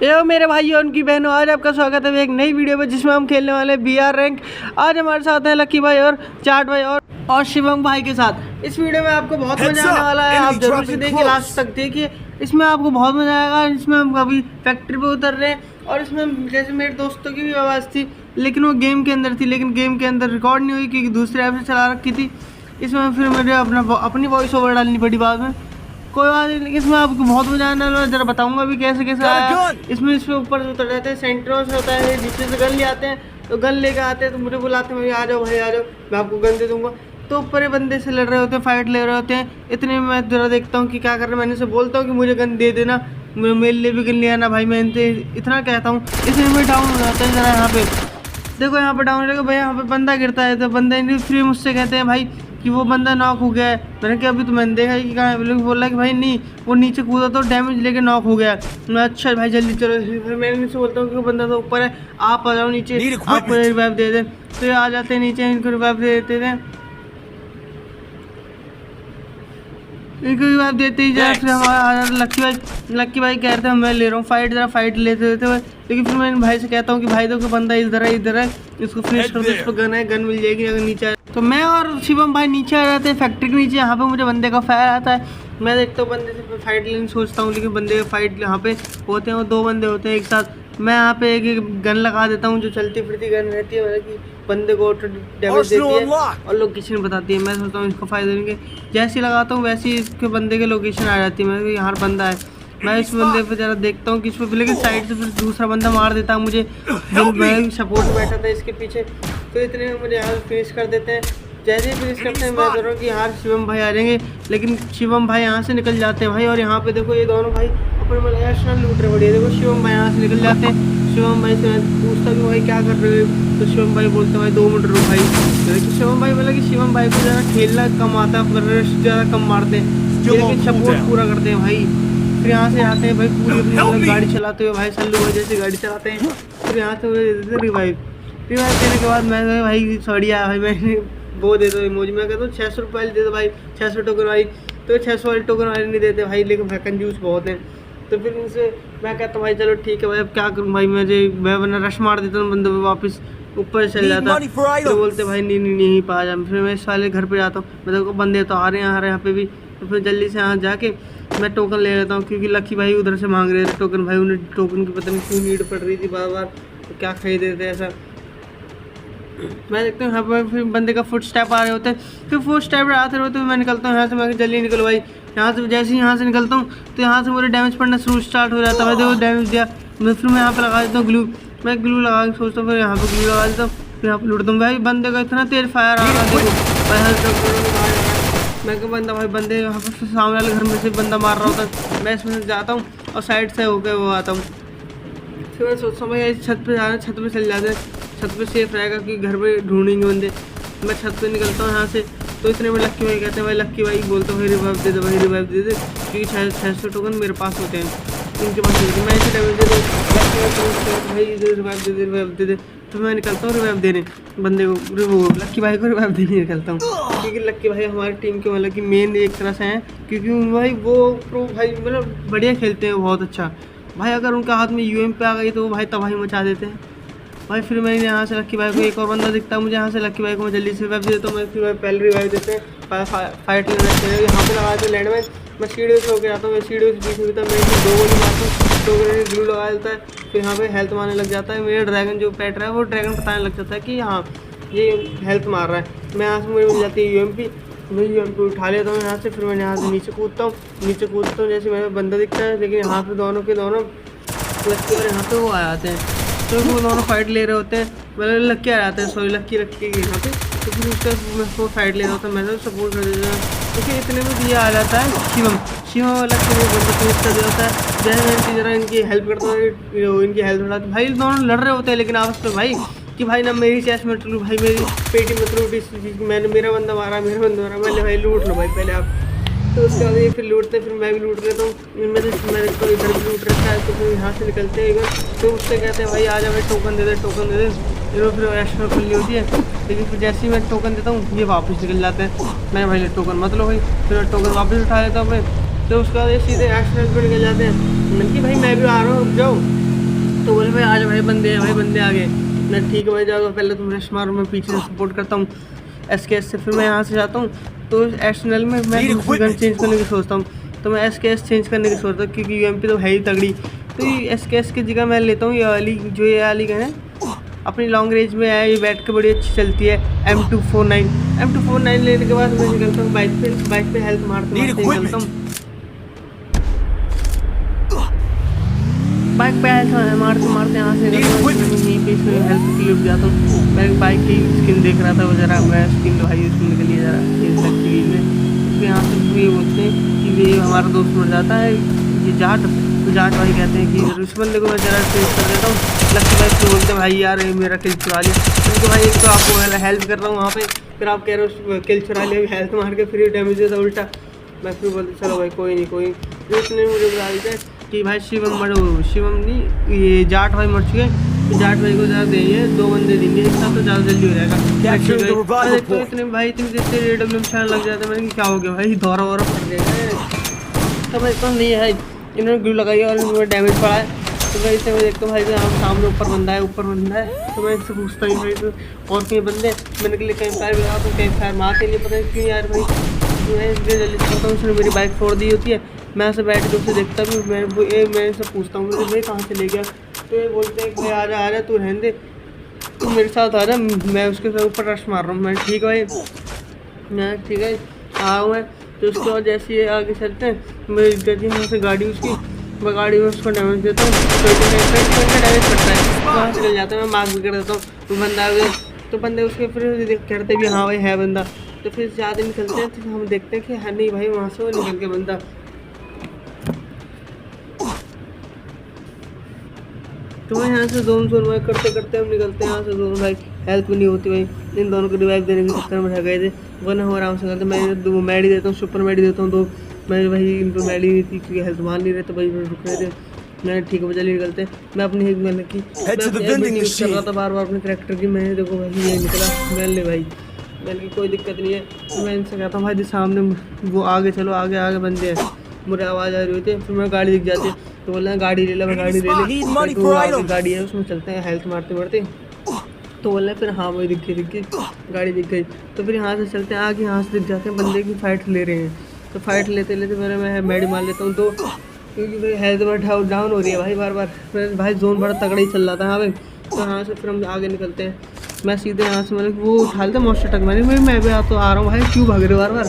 यो मेरे भाई और उनकी बहनों, आज आपका स्वागत है एक नई वीडियो में जिसमें हम खेलने वाले बीआर रैंक। आज हमारे साथ हैं लक्की भाई और चाट भाई और शिवम भाई के साथ। इस वीडियो में आपको बहुत मजा आने वाला है, आप जरूर से देखिए, लास्ट तक देखिए। इसमें आपको बहुत मजा आएगा। इसमें हम अभी फैक्ट्री पे उतर रहे हैं और इसमें जैसे मेरे दोस्तों की भी आवाज़ थी, लेकिन वो गेम के अंदर थी, लेकिन गेम के अंदर रिकॉर्ड नहीं हुई क्योंकि दूसरे ऐप से चला रखी थी। इसमें फिर मुझे अपनी वॉइस ओवर डालनी पड़ी बाद में। कोई बात नहीं, लेकिन इसमें आपको बहुत मजा आने वाला है। जरा बताऊंगा भी कैसे कैसे आया। इसमें ऊपर से उतर जाते हैं, सेंटरों से होता है, नीचे से गन ले आते हैं, तो गन लेके आते हैं तो मुझे बुलाते हैं, भाई आ जाओ भाई आ जाओ, मैं आपको गन दे दूंगा। तो ऊपर ये बंदे से लड़ रहे होते हैं, फाइट ले रहे होते हैं। इतने में मैं जरा देखता हूँ कि क्या कर रहे हैं, मैंने से बोलता हूँ कि मुझे गन दे देना, मेरे लिए भी गन ले आना भाई। मैं इनसे इतना कहता हूँ, इसमें में डाउन हो जाता है। जरा यहाँ पे देखो, यहाँ पे डाउन देखो भाई, यहाँ पे बंदा गिरता है तो बंदा फ्री मुझसे कहते हैं भाई कि वो बंदा नॉक हो गया है। मैंने कहा अभी तो मैंने देखा कि कहाँ है, बोला कि भाई नहीं, वो नीचे कूदा तो डैमेज लेके नॉक हो गया। मैं अच्छा भाई जल्दी चलो। फिर मैं इनसे बोलता हूँ कि वो बंदा तो ऊपर है, आप आ जाओ नीचे, आपको रिवाइव दे दे। तो ये आ जाते हैं नीचे, इनको रिवाइव दे देते थे। इनको रिवाइव देते ही जरा फिर हमारा लक्की भाई कह रहे थे मैं ले रहा हूँ फाइट, जरा फाइट लेते थे। लेकिन फिर मैं इन भाई से कहता हूँ कि भाई देखो बंदा इधर है, इसको फिनिश कर दो, इस पर गन है, गन मिल जाएगी अगर नीचे आए। तो मैं और शिवम भाई नीचे आ जाते हैं फैक्ट्री के नीचे। यहाँ पे मुझे बंदे का फायर आता है, मैं देखता हूँ बंदे से फाइट लेने सोचता हूँ, लेकिन बंदे का फाइट यहाँ पे होते हैं, वो दो बंदे होते हैं एक साथ। मैं यहाँ पे एक गन लगा देता हूँ जो चलती फिरती गन रहती है, मतलब कि बंदे को डैमेज देती है और लोकेशन बताती है। मैं सोचता हूँ इसको फायदा देंगे, जैसे ही लगाता हूँ वैसे ही इसके बंदे की लोकेशन आ जाती है। मैं यहाँ बंदा है, मैं इस बंदे पे जरा देखता हूँ कि इस पर, लेकिन साइड से फिर दूसरा बंदा मार देता है मुझे। मैं सपोर्ट बैठा था इसके पीछे, तो इतने में मुझे यहाँ फिनिश कर देते हैं। जैसे ही फिनिश करते हैं मैं कह रहा हूँ कि यार शिवम भाई आ जाएंगे, लेकिन शिवम भाई यहाँ से निकल जाते हैं भाई। और यहाँ पे देखो ये दोनों भाई अपने मतलब लूट रहे बढ़िया। देखो शिवम भाई यहाँ से निकल जाते हैं। शिवम भाई से मैं पूछता कि भाई क्या कर रहे हो, तो शिवम भाई बोलते हैं भाई 2 मिनट रुको भाई। शिवम भाई बोला कि शिवम भाई को ज़रा खेलना कम आता है, रश ज़्यादा कम मारते हैं, लेकिन सपोर्ट पूरा करते हैं भाई। फिर यहाँ से आते हैं भाई, पूरी अपनी गाड़ी चलाते हुए भाई, सल्लू भाई जैसे गाड़ी चलाते हैं। फिर यहाँ से रिवाइव देने के बाद मैं भाई सॉरी आया भाई, मैंने वो दे दो इमोजी। मैं कहता हूँ 600 रुपये वाली दे दो भाई, 600 टोकन वाली। तो 600 वाली टोकन वाली नहीं देते भाई, लेकिन भाई कंजूस बहुत है। तो फिर उनसे मैं कहता हूँ भाई चलो ठीक है भाई, अब क्या करूँ भाई, मैं वरना रश मार देता हूँ बंदे वापस ऊपर चल जाता। तो बोलते भाई नहीं पा जा। फिर मैं इस वाले घर पे जाता हूँ, मैं देखो बंदे तो आ रहे हैं यहाँ पे भी। तो फिर जल्दी से यहाँ जाके मैं टोकन ले लेता हूँ, क्योंकि लक्की भाई उधर से मांग रहे थे टोकन। भाई उन्हें टोकन की पता नहीं क्यों नीड पड़ रही थी बार बार, तो क्या खरीद रहे थे ऐसा। मैं देखता हूँ यहाँ पर फिर बंदे का फुट स्टेप आ रहे होते हैं, फिर फुट स्टेप आते रहते हैं। मैं निकलता हूँ यहाँ से, मैं जल्दी निकलो भाई। यहाँ से जैसे ही यहाँ से निकलता हूँ तो यहाँ से मुझे डैमेज पड़ना शुरू स्टार्ट हो जाता है। देखो डैमेज दिया, फिर मैं यहाँ पे लगा देता हूँ ग्लू। मैं ग्लू लगा के सोचता हूँ, फिर यहाँ पे ग्लू लगा देता हूँ, फिर यहाँ पे लूटता हूँ भाई। बंदे का इतना तेज फायर आ रहा है, देखो मैं क्या बंदा भाई, बंदे यहाँ पर सामने वाले घर में से बंदा मार रहा होता है। मैं इसमें से जाता हूँ और साइड से होकर वो आता हूँ। फिर मैं सोचता हूँ भाई छत पे जाना, छत पे चल जाते हैं, छत पे सेफ रहेगा कि घर पे ढूंढेंगे बंदे। मैं छत पे निकलता हूँ यहाँ से, तो इतने में लक्की भाई कहते हैं भाई, लक्की भाई बोलता हूँ भाई रिवाइव दे दे भाई, रिवाइव दे दे, क्योंकि 600 टोकन मेरे पास होते हैं, इनके पास होते हैं। मैं ऐसे डैमेज दे दूँ भाई, रिवाइव दे दे। तो मैं निकलता हूँ रिवाइव देने बंदे को, वो लक्की भाई को रिवाइव देने निकलता हूँ, क्योंकि लक्की भाई हमारी टीम के मतलब कि मेन एक तरह से हैं, क्योंकि भाई वो प्रो भाई मतलब बढ़िया खेलते हैं बहुत अच्छा भाई। अगर उनका हाथ में UMP पे आ गई तो वो भाई तबाही मचा देते हैं भाई। फिर मैं यहाँ से लक्की भाई को, एक और बंदा दिखता है मुझे यहाँ से, लक्की भाई को मैं जल्दी से रिवाइव दे देता हूँ। मैं फिर भाई पहले रिवाइव देते हैं, फाइट लेना चाहिए। यहाँ पे लगा देते लैंड में, मैं सीढ़ियों से होकर जाता हूँ, मैं सीढ़ियों से बीच में होता है, मैं 2 गोली मारता हूँ, 2 गोली ग्लू लगा देता है। फिर यहाँ पे हेल्थ मारने लग जाता है। मेरा ड्रैगन जो पेट रहा है वो ड्रैगन बताने लग जाता है कि हाँ ये हेल्थ मार रहा है। मैं यहाँ से मुझे मिल जाती है UMP, मैं UMP उठा लेता हूँ यहाँ से। फिर मैं यहाँ से नीचे कूदता हूँ, जैसे मेरा बंदा दिखता है, लेकिन यहाँ पे दोनों के दोनों लक्की और यहाँ पे वो आ जाते हैं, तो वो दोनों फाइट ले रहे होते हैं। मतलब लक्की आ जाते हैं, सॉरी लक्की यहाँ पे। तो फिर उसका फाइट ले रहा होता है, मैं तो सपोर्ट कर देता हूँ। क्योंकि इतने में ये आ जाता है शिवम वाला को बंदा फिनिश कर देता है। जैसे मैं इनकी जरा इनकी हेल्प करता हूँ, इनकी हेल्प उठाता भाई। दोनों लड़ रहे होते हैं लेकिन आपस में भाई कि भाई ना मेरी चेस्ट में टूट भाई, मेरी पेटी में टूट, मैंने मेरा बंदा मारा, मैंने भाई लूट लो भाई पहले आप। तो उसके बाद ये फिर लूटते, फिर मैं भी लूट लेता हूँ। मैं तो इधर भी लूट रखा है, तो फिर यहाँ से निकलते हैं इधर। तो उससे कहते हैं भाई आ जा भाई, टोकन दे दे। फिर एक्स्ट्रा खुली होती है, लेकिन फिर जैसे ही मैं टोकन देता हूँ ये वापस निकल जाते हैं। मैं भाई टोकन मत लो भाई, फिर मैं टोकन वापस उठा लेता हूँ भाई। तो उसके बाद ये सीधे एक्स्ट्रा पे निकल जाते हैं। मैंने कि भाई मैं भी आ रहा हूँ, रुक जाओ। भाई आज भाई बंदे हैं, भाई बंदे आ गए। मैं ठीक है भाई जाओ, पहले तुम रश मारो, मैं पीछे से सपोर्ट करता हूँ SKS से। फिर मैं यहाँ से जाता हूँ तो एसएनएल में मैं दूसरी गन चेंज करने की सोचता हूँ। तो मैं SKS चेंज करने की सोचता हूँ क्योंकि UMP तो है ही तगड़ी। तो ये SKS की जगह मैं लेता हूँ ये वाली गन है, अपनी लॉन्ग रेंज में है, ये बैठ के बड़ी अच्छी चलती है, M249 लेने के बाद मैं निकलता हूँ बाइक पे हेल्थ मारते निकलता हूँ। बाइक पे हेल्थ मारते यहाँ से यहीं पे इसमें हेल्थ के लिए उठ जाता हूँ। मैं बाइक की स्किन देख रहा था, वो जरा मैं स्किन भाई उसमें के लिए जरा चेंज लगती है इसमें। फिर यहाँ से ये बोलते हैं कि ये हमारा दोस्त मर जाता है, ये जाट भाई कहते हैं कि उस बंदे को मैं जरा चेंज कर देता हूँ। लक्ष्य भाई फिर बोलते हैं भाई यार मेरा किल चुरा लिया, क्योंकि भाई एक तो आपको हेल्प कर रहा हूँ वहाँ पे, फिर आप कह रहे हो किल चुरा लिया, हेल्थ मार के फिर डैमेज देता उल्टा। मैं फिर बोलते चलो भाई कोई नहीं। तो इसने मुझे बता दिया कि भाई शिवम नहीं, ये जाट भाई मर चुके हैं, तो जाट भाई को ज़्यादा देंगे, 2 बंदे देंगे एक साथ तो ज़्यादा जल्दी हो जाएगा। तो इतने भाई इतनी देर AW निशान लग जाता है। मैंने क्या हो गया भाई, दौरा फट जाएगा। तो भाई तो नहीं है, इन्होंने ग्लू लगाई और इन्होंने डैमेज पड़ा है। तो भाई इससे मैं देखता हूँ भाई यहाँ सामने ऊपर बंदा है। तो मैं इनसे पूछता हूँ भाई तो और कहीं बंदे, मैंने के लिए कैंप फायर लगा तो कैंप फायर मार के लिए पता नहीं क्यों यार भाई मैं इसलिए जल्दी करता हूँ। उसने मेरी बाइक फोड़ दी होती है, मैं ऐसे बैठ के उससे देखता भी, मैं इनसे पूछता हूँ मुझे भाई कहाँ से ले गया। तो ये बोलते हैं भाई आ जा तू रहने दे, तू मेरे साथ आ जा, मैं उसके साथ ऊपर रश मार रहा हूँ। मैं ठीक है आया हूँ मैं। तो उसके बाद जैसे ये आगे चलते हैं, मैं गई वहाँ से गाड़ी मैं गाड़ी में उसको डैमेज देता हूँ, तो डैमेज पड़ता है, वहाँ से चल जाता है, मैं मार्क भी कर देता हूँ। तो बंदा तो बंदे उसके फिर करते भी हाँ भाई है बंदा। तो फिर ज़्यादा निकलते हैं तो हम देखते हैं कि हाँ नहीं भाई वहाँ से वो निकल के बंदा। तो भाई यहाँ से जोन करते हम निकलते हैं यहाँ से। दोनों भाई हेल्प भी नहीं होती भाई, इन दोनों को रिवाइव देने के चक्कर में रह गए थे, वरना हम आराम से करते। मैं 2 मैडी देता हूँ, सुपर मैडी देता हूँ 2। मैं भाई इनको मैडी नहीं थी क्योंकि हेल्थ मार नहीं रहे, तो भाई रुक रहे थे। मैंने ठीक है चलिए निकलते। मैं अपनी मतलब कि यूज़ कर रहा था बार अपने करैक्टर की। मैंने देखो भाई ये निकला, मैंने कोई दिक्कत नहीं है। तो मैं इनसे कहता हूँ भाई सामने वो आगे चलो, आगे बंदे हैं, मुझे आवाज़ आ रही होती है। फिर मैं गाड़ी दिख जाती है तो बोल रहे हैं गाड़ी ले लो, मैं गाड़ी ले ली, तो गाड़ी है उसमें चलते हैं हेल्थ मारते। तो बोल रहे फिर हाँ वही दिख गई गाड़ी दिख गई। तो फिर यहाँ से चलते हैं आगे, यहाँ से दिख जाते हैं बंदे की फाइट ले रहे हैं। तो फाइट लेते मैं मैडी मार लेता हूँ, तो क्योंकि भाई हेल्थ डाउन हो रही है भाई बार। भाई जोन बड़ा तगड़ा ही चल रहा था यहाँ पे। तो यहाँ से फिर हम आगे निकलते हैं। मैं सीधे यहाँ से मतलब वो उठा लेता मॉन्स्टर ट्रक, मैं भी आ रहा हूँ भाई, क्यों भाग रहे बार।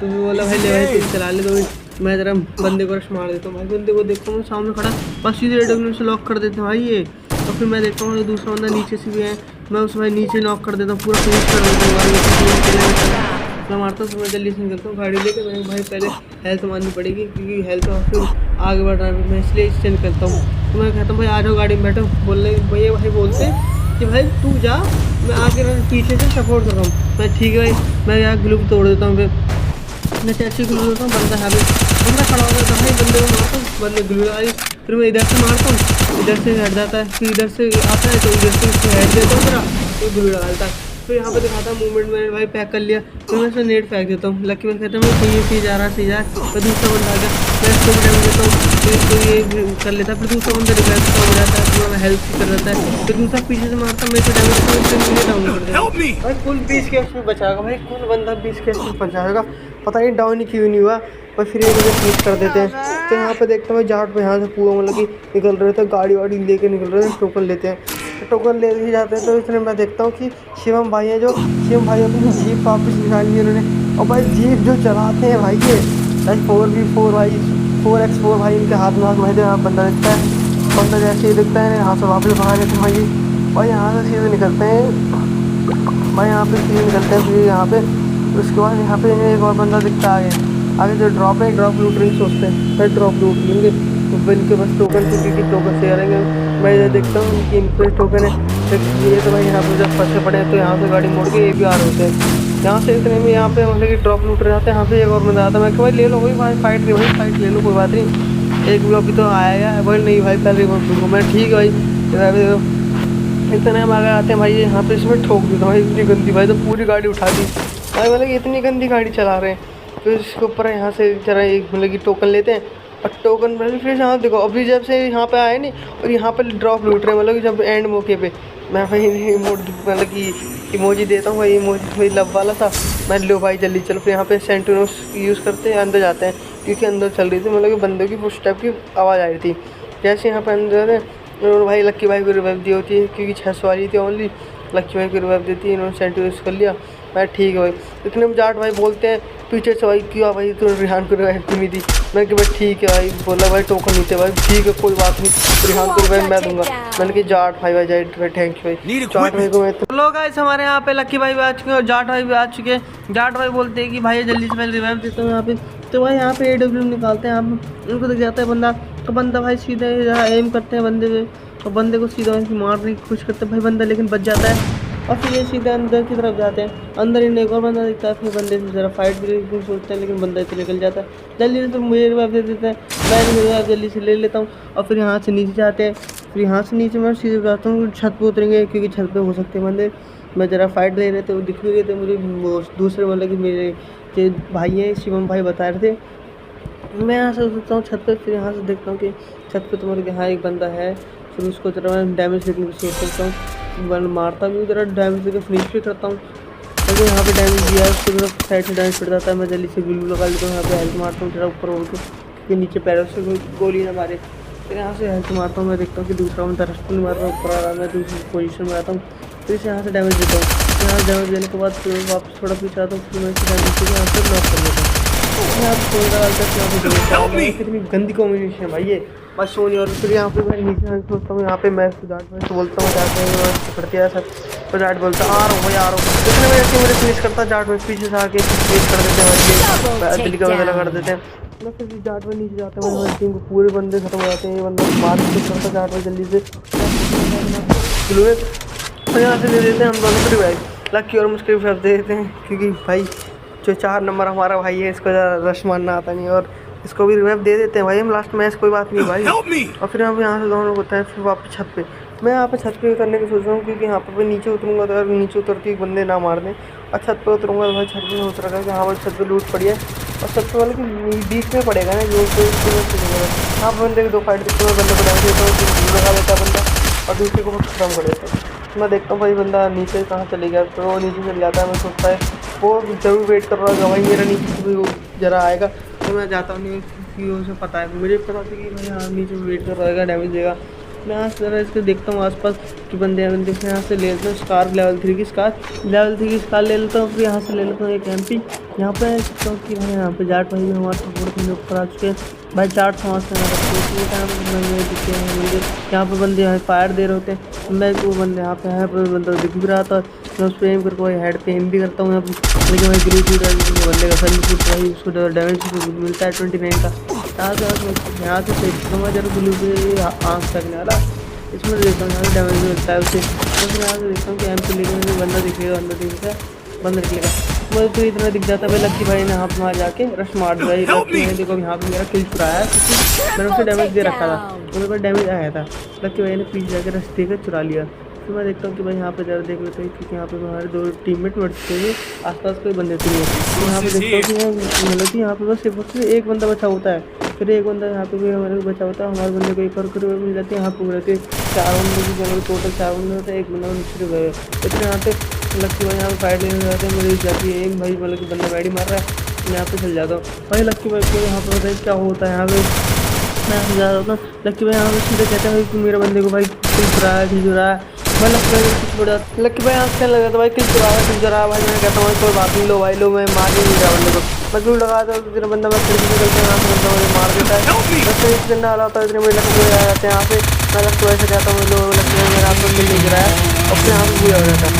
तो बोला भाई ले भाई तुम चला ले, तो मैं ज़रा बंदे को रश मार देता हूँ। भाई बंदे को देखता हूँ सामने खड़ा, बस सीधे AW से लॉक कर देते हैं भाई ये। और फिर मैं देखता हूँ दूसरा बंदा नीचे से भी है, मैं उस भाई नीचे नॉक कर देता हूँ, पूरा फिनिश कर देता हूँ। मैं मारता हूँ, मैं जल्दी से निकलता हूँ गाड़ी लेकर। मैं भाई पहले हेल्थ मारनी पड़ेगी क्योंकि हेल्थ फिर आगे बढ़ रहा है, मैं इसलिए इससे निकलता हूँ। तो मैं कहता हूँ भाई आ जाओ गाड़ी में बैठो, भैया भाई बोलते हैं कि भाई तू जा, मैं आगे पीछे से सपोर्ट कर रहा हूँ। मैं ठीक है भाई, मैं यहाँ ग्लू तोड़ देता हूँ, फिर मैं चैसी ग्लू देता हूँ, बंदा खड़ा हो गया था भाई, बंदे को मारता हूँ, बंदे ग्लू आई। फिर मैं इधर से मारता हूँ, इधर से हट जाता है, फिर इधर से आता है तो इधर से उसको हेड देता हूँ मेरा, तो ग्लू लगा देता है। फिर यहाँ पे दिखाता है मूवमेंट, मैंने भाई पैक कर लिया। तो मैं इसमें नेट फेंक देता हूँ। लकी मैन कहता है मैं सही जा रहा तो दूसरा बंदा आ गया, मैं इसको भी टाइम देता हूँ, फिर इसको ये कर लेता है। फिर दूसरा बंदा रिवाइव हो जाता है, पूरा हेल्प कर देता है। फिर दूसरा पीछे से मारता है, मैं इसको डैमेज डाउन कर देता हूँ भाई। कुल 20 के में बचाएगा भाई, कौन बंदा 20 के में बचाएगा पता नहीं, डाउन ही क्यों नहीं हुआ। और फिर ये मुझे क्लिक कर देते हैं। तो यहाँ पे देखता हूँ जाट पे यहाँ से पूरा मतलब कि निकल रहे थे, गाड़ी वाड़ी लेके निकल रहे थे, टोकन लेते हैं, टोकन ले ही जाते हैं। तो इसलिए मैं देखता हूँ कि शिवम भाई है, जो शिवम भाई अपनी जीप वापस निकाली है उन्होंने। और भाई जीप जो चलाते हैं भाई ये 4v4 भाई 4x4 भाई, इनके हाथ में भाई यहाँ बंदा दिखता है, बंदा जैसे ही दिखता है यहाँ से वापस भगा लेते हैं भाई। और यहाँ से सीधे निकलते हैं भाई, यहाँ पे सीधे निकलते हैं फिर यहाँ पे। उसके बाद यहाँ पे एक और बंदा दिखता है आगे जो ड्रॉप है, ड्रॉप लूट रही सोचते हैं भाई, ड्रॉप लूट लेंगे तो इनके बस टोकन क्योंकि टोकन से करेंगे। मैं ये देखता हूँ कि इनके टोकन है ये, तो भाई यहाँ पर जब फंसे पड़े तो यहाँ से गाड़ी मोड़ के ये भी आ रहे होते हैं। यहाँ से इतने में यहाँ पे मतलब कि ड्रॉप लूट रहे जाते हैं। यहाँ पे एक और बंदा आता है, मैं भाई ले लो भाई फाइट रही भाई, फाइट ले लो कोई बात नहीं, एक ब्लॉक भी तो आया है भाई। नहीं भाई पहले मैं ठीक है भाई, इतने हम आगे आते हैं भाई, यहाँ पे इसमें ठोक देता भाई, इतनी गंदी भाई, तो पूरी गाड़ी उठा दी भाई, मतलब इतनी गंदी गाड़ी चला रहे हैं। तो इसके ऊपर यहाँ से जरा एक मतलब कि टोकन लेते हैं और टोकन पर फिर यहाँ देखो अभी जब से यहाँ पे आए नहीं और यहाँ पर ड्रॉप लूट रहे हैं, मतलब कि जब एंड मौके पे मैं भाई इमोट मतलब कि इमोजी देता हूँ भाई, इमोजी वही लव वाला था। मैं लो भाई जल्दी चलो। फिर यहाँ पे सेंटिनोस यूज़ करते हैं, अंदर जाते हैं क्योंकि अंदर चल रही थी मतलब कि बंदों की फुटस्टेप की आवाज़ आ रही थी। जैसे यहाँ पे अंदर है और भाई लक्की भाई को रिवाइव दी होती है क्योंकि 600 आ रही थी ओनली, लक्की भाई को रिवाइव देती है, इन्होंने सेंटिनोस कर लिया। भाई ठीक है भाई, इतने में जाट भाई बोलते हैं पीछे से भाई क्यों भाई तो रिहान को रिवाइव क्यों नहीं दी। मैंने कहा भाई ठीक है भाई, बोला भाई टोकन नहीं थे भाई, ठीक है कोई बात नहीं, रिहान को रिवाइव मैं दूंगा। मैंने कहा जाट भाई जाट भाई थैंक यू भाई, जाट भाई को मैं तो लोग गाइस हमारे यहाँ पे लक्की भाई भी आ चुके हैं और जाट भाई भी आ चुके हैं। जाट भाई बोलते हैं कि भाई जल्दी से मैं रिवाइव देता हूँ यहाँ पे। तो भाई यहाँ पे AW निकालते हैं, यहाँ पे उनको दिख जाता है बंदा, तो बंदा भाई सीधे एम करते हैं बंदे पे और बंदे को सीधा मारने की कोशिश करते हैं भाई, बंदा लेकिन बच जाता है और फिर ये सीधे अंदर की तरफ जाते हैं। अंदर इन्हें एक और बंदा दिखता है, फिर बंदे से ज़रा फाइट भी सोचते हैं लेकिन बंदा इतना निकल जाता है। जल्दी से तो मुझे रिवाइव दे देते हैं, मैं रिवाइव जल्दी से ले लेता हूँ और फिर यहाँ से नीचे जाते हैं। फिर यहाँ से नीचे मैं सीधे जाता हूँ, छत पर उतरेंगे क्योंकि छत पर हो सकते हैं बंदे। मैं ज़रा फाइट दे रहे थे, वो दिख भी रहे थे मुझे, दूसरे मतलब कि मेरे जो भाई हैं शिवम भाई बता रहे थे। मैं यहाँ से सोचता हूँ छत पे, फिर यहाँ से देखता हूँ कि छत पे तो मेरे हाँ एक बंदा है। फिर उसको जरा मैं डैमेज देने की सोच सकता हूँ, मारता भी जरा डैमेज देकर फिनिश भी करता हूँ। तो यहाँ पे डैमेज दिया है उसको, जरा साइड से डैमेज पड़ जाता है। मैं जल्दी से बिल्कुल लगा लेता हूँ, यहाँ पे हेल्थ मारता हूँ जरा ऊपर उड़ के कि नीचे पैरों से गोली ना मारे। फिर यहाँ से हेल्थ मारता हूँ, मैं देखता हूँ कि दूसरा बंदा रस्ट नहीं मार रहा ऊपर आ रहा है, मैं दूसरी पोजीशन में आता हूँ। फिर इसे यहाँ से डैमेज देता हूँ, यहाँ डैमेज देने के बाद फिर वापस थोड़ा पीछे आता हूँ, फिर मैं इसे डैमेज देकर यहाँ से नॉक कर लेता हूँ। कितनी गंदी कॉम्बिनेशन है भाई ये, बस सोनी। और फिर यहाँ पे मैं नीचे सोचता हूँ, यहाँ पे मैं जाट भाई से बोलता हूँ, जाट भाई पकड़ते हैं सर, तो जाट बोलता आ रहा हूँ भाई आ रहा हूँ। इतने में ऐसे मेरे फिनिश करता जाट भाई, पीछे से आके फिनिश कर देते हैं भाई, दिल्ली का बदला कर देते हैं। मैं फिर जाट भाई नीचे जाता हूँ, मेरी टीम को पूरे बंदे खत्म हो जाते हैं। ये बंदा मार के करता जाट भाई जल्दी से और यहाँ से दे देते हैं हम दोनों को रिवाइव। लक्की और मुश्किल फिर दे देते हैं क्योंकि भाई जो 4 नंबर हमारा भाई है इसको ज़रा रश मारना आता नहीं, और इसको भी रिवाइव दे देते हैं भाई हम लास्ट मैच, कोई बात नहीं भाई। और फिर हम यहाँ से दोनों होता है, फिर वापस छत पे। मैं यहाँ पे छत पे उतरने की सोच रहा हूँ क्योंकि यहाँ पे नीचे उतरूँगा तो अगर नीचे उतरती बंदे ना मार दें, और छत पे उतरूँगा तो भाई छत पे उतर रहा है, यहाँ पर छत पे लूट पड़ी है और छत पे वाले की बीच में पड़ेगा ना जो यहाँ पर बंदे की 2 फाइट देखते हैं, बंदे को डैमेज देता हूँ, लगा देता है बंदा और दूसरे को खत्म कर देता है। मैं देखता हूँ भाई बंदा नीचे कहाँ चले गया, तो वो नीचे चले जाता है। मैं सोचता है वो जरूर वेट कर रहा है भाई मेरा नीचे से भी जरा आएगा, तो मैं जाता हूँ नहीं कि उसे पता है, मुझे पता था कि भाई हाँ नीचे वेट कर रहेगा डैमेज देगा। मैं यहाँ से ज़रा इसको देखता हूँ आसपास कि बंदे फिर यहाँ से ले लेता हूँ स्कार लेवल 3 की स्कार ले लेता हूँ। फिर यहाँ से ले लेता हूँ एक MP। यहाँ पे देखता हूँ कि भाई यहाँ पे जाट भाई हमारे सपोर्ट में ऊपर आ चुके हैं भाई, जाट समाज से दिखे हैं मुझे। यहाँ पे बंदे यहाँ फायर दे रहे होते हैं, मैं वो बंदे यहाँ पे है बंदा दिख भी रहा था, मैं उस पर एम करके भाई हेड पे एम भी करता हूँ यहाँ पे। लेकिन भाई ग्रीन बंदे का सर भाई उसको डैमेज मिलता है 29 का। यहाँ से देखता हूँ जरा ब्लू पे आँख तकने वाला, इसमें देखता हूँ यहाँ से डैमेज मिलता है उसे। तो यहाँ से देखता हूँ कि MP लेके मुझे बंदा दिखेगा, अंदर दिखेगा बंदा निकलेगा, मुझे तो इतना दिख जाता है भाई लक्की भाई ने यहाँ पे वहाँ जाके रश मार दिया। लक्की भाई देखो यहाँ पे मेरा किल चुराया क्योंकि मैंने उसे डैमेज दे रखा था, तो मेरे पास डैमेज आया था, लक्की भाई ने पीछे जाके रश देकर चुरा लिया। फिर मैं देखता हूँ कि भाई यहाँ पे ज़रा देख लेते हैं क्योंकि यहाँ पे हमारे 2 टीममेट मर चुके हैं, आसपास कोई बंदे तो नहीं है। तो यहाँ पे देखता हूँ कि मतलब कि यहाँ पे बस सिर्फ एक बंदा बचा होता है, फिर एक बंदा यहाँ पे भी हमारे को बचा होता है, हमारे बंदे को एक और मिल जाती है। यहाँ पे रहते 4 बंदे की जगह टोटल 4 बंदे होते हैं, एक बंदा नीचे गए। इतने यहाँ पे लक्की भाई यहाँ पे फाइट लेने जाते हैं, मेरी जाती है एक भाई मतलब कि बंदा बैडी मार रहा है, मैं यहाँ पे चल जाता हूँ भाई। लक्की भाई को यहाँ पे बताइए क्या होता है यहाँ पे, मैं यहाँ से जा रहा था। लक्की भाई यहाँ पे सीधे कहते हैं कि मेरे बंदे को भाई किल चुरा है भाई। लक्की भाई कुछ बढ़ा, लक्की भाई यहाँ से लगा था भाई किल चुरा है भाई। मैं कहता हूँ कोई बात नहीं, लो भाई लो, मैं मार ही नहीं रहा बंदे को, मैं क्यों लगा था तो तेरा बंदा मैं खिड़की से चलते यहाँ से बंदा मुझे मार देता है। बस इस दिन डाला होता है इतने मुझे लक्की भाई आ जाते हैं यहाँ पे। मैं लक्की भाई से कहता हूँ लो लक्की भाई मेरा आपको मिल नहीं गिरा है, और फिर यहाँ पे पूरा हो जाता है।